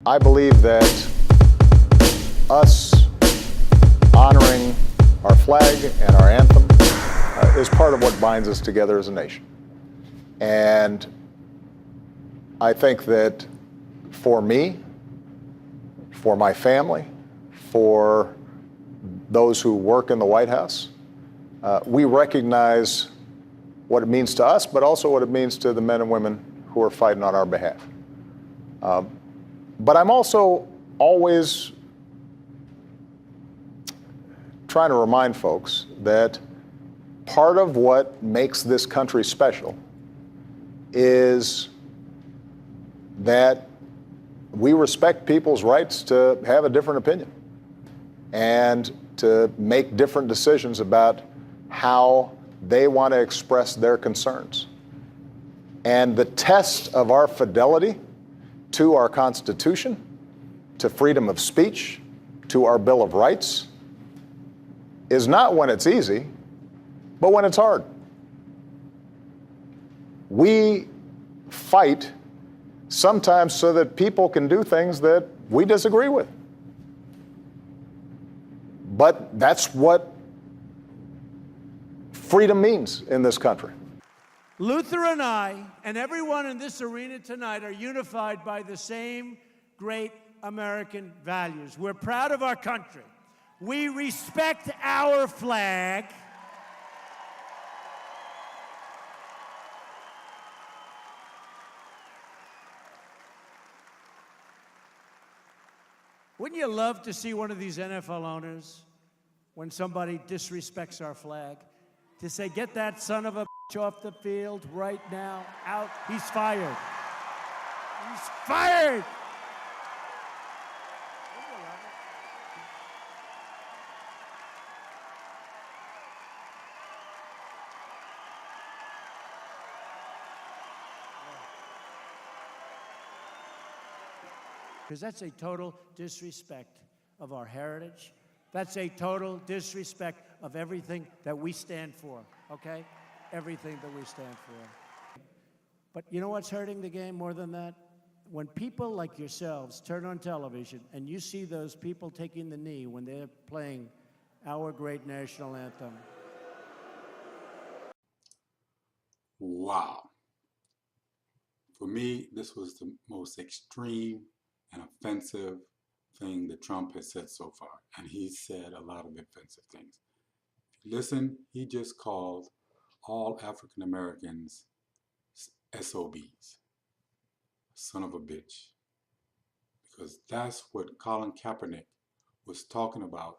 I believe that us honoring our flag and our anthem is part of what binds us together as a nation. And I think that for me, for my family, for those who work in the White House, we recognize what it means to us, but also what it means to the men and women who are fighting on our behalf. But I'm also always trying to remind folks that part of what makes this country special is that we respect people's rights to have a different opinion and to make different decisions about how they want to express their concerns. And the test of our fidelity to our Constitution, to freedom of speech, to our Bill of Rights, is not when it's easy, but when it's hard. We fight sometimes so that people can do things that we disagree with. But that's what freedom means in this country. Luther and I, and everyone in this arena tonight, are unified by the same great American values. We're proud of our country. We respect our flag. Wouldn't you love to see one of these NFL owners, when somebody disrespects our flag, to say, get that son of a bitch off the field right now, out, he's fired. He's fired! Because that's a total disrespect of our heritage. That's a total disrespect of everything that we stand for, okay? Everything that we stand for. But you know what's hurting the game more than that? When people like yourselves turn on television and you see those people taking the knee when they're playing our great national anthem. Wow. For me, this was the most extreme and offensive thing that Trump has said so far. And he's said a lot of offensive things. If you listen, he just called all African Americans SOBs, son of a bitch. Because that's what Colin Kaepernick was talking about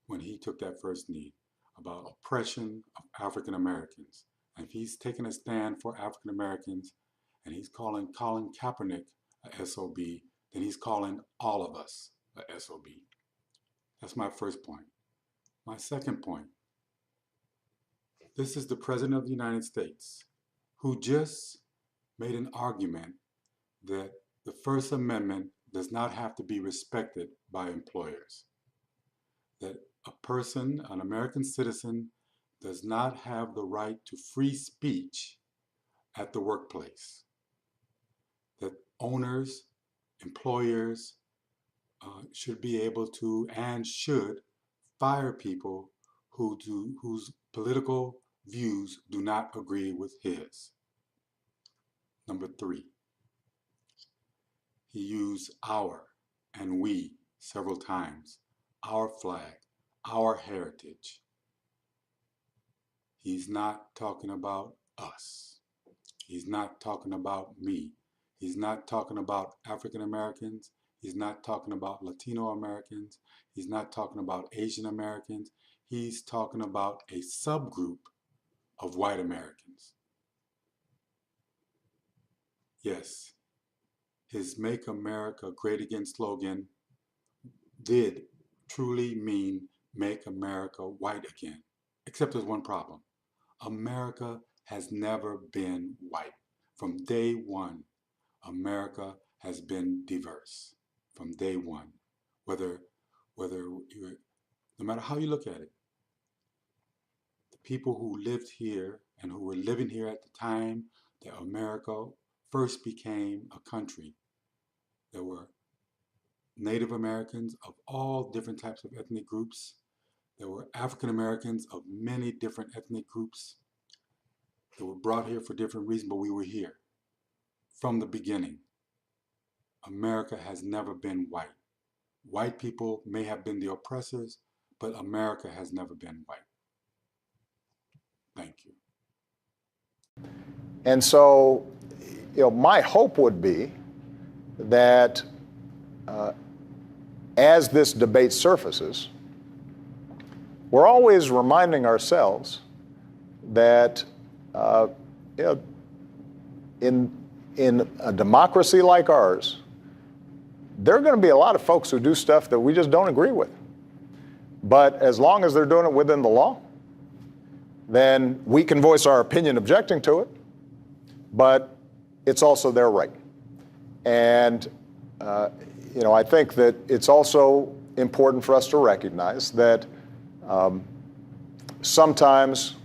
when he took that first knee, about oppression of African Americans. And if he's taking a stand for African Americans and he's calling Colin Kaepernick a SOB, then he's calling all of us a SOB. That's my first point. My second point, this is the President of the United States who just made an argument that the First Amendment does not have to be respected by employers. That a person, an American citizen, does not have the right to free speech at the workplace. That owners, employers should be able to and should fire people whose political views do not agree with his. Number three, he used our and we several times, our flag, our heritage. He's not talking about us. He's not talking about me. He's not talking about African Americans. He's not talking about Latino Americans. He's not talking about Asian Americans. He's talking about a subgroup of white Americans. Yes, his Make America Great Again slogan did truly mean Make America White Again. Except there's one problem. America has never been white. From day one, America has been diverse. From day one, no matter how you look at it, the people who lived here and who were living here at the time that America first became a country, there were Native Americans of all different types of ethnic groups. There were African Americans of many different ethnic groups that were brought here for different reasons, but we were here from the beginning. America has never been white. White people may have been the oppressors, but America has never been white. Thank you. And so, my hope would be that as this debate surfaces, we're always reminding ourselves that in a democracy like ours, there are going to be a lot of folks who do stuff that we just don't agree with. But as long as they're doing it within the law, then we can voice our opinion objecting to it, but it's also their right. And I think that it's also important for us to recognize that sometimes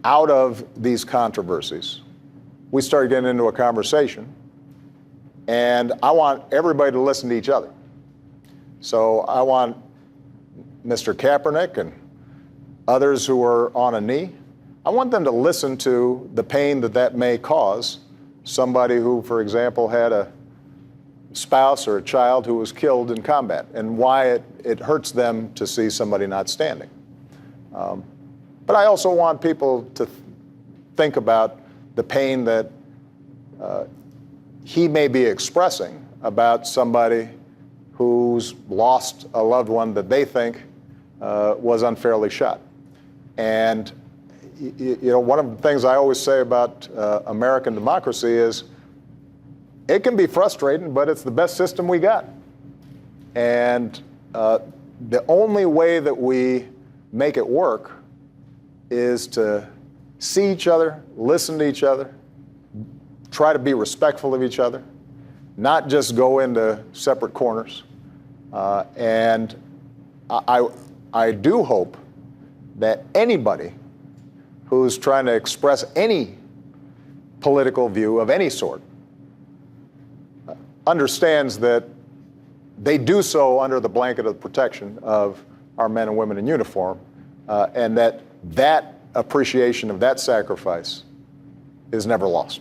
out of these controversies, we start getting into a conversation, and I want everybody to listen to each other. So I want Mr. Kaepernick and others who are on a knee, I want them to listen to the pain that may cause somebody who, for example, had a spouse or a child who was killed in combat, and why it hurts them to see somebody not standing. But I also want people to think about the pain that he may be expressing about somebody who's lost a loved one that they think was unfairly shot. And one of the things I always say about American democracy is it can be frustrating, but it's the best system we got. And the only way that we make it work is to see each other, listen to each other, try to be respectful of each other, not just go into separate corners. And I do hope that anybody who's trying to express any political view of any sort understands that they do so under the blanket of protection of our men and women in uniform, and that appreciation of that sacrifice is never lost.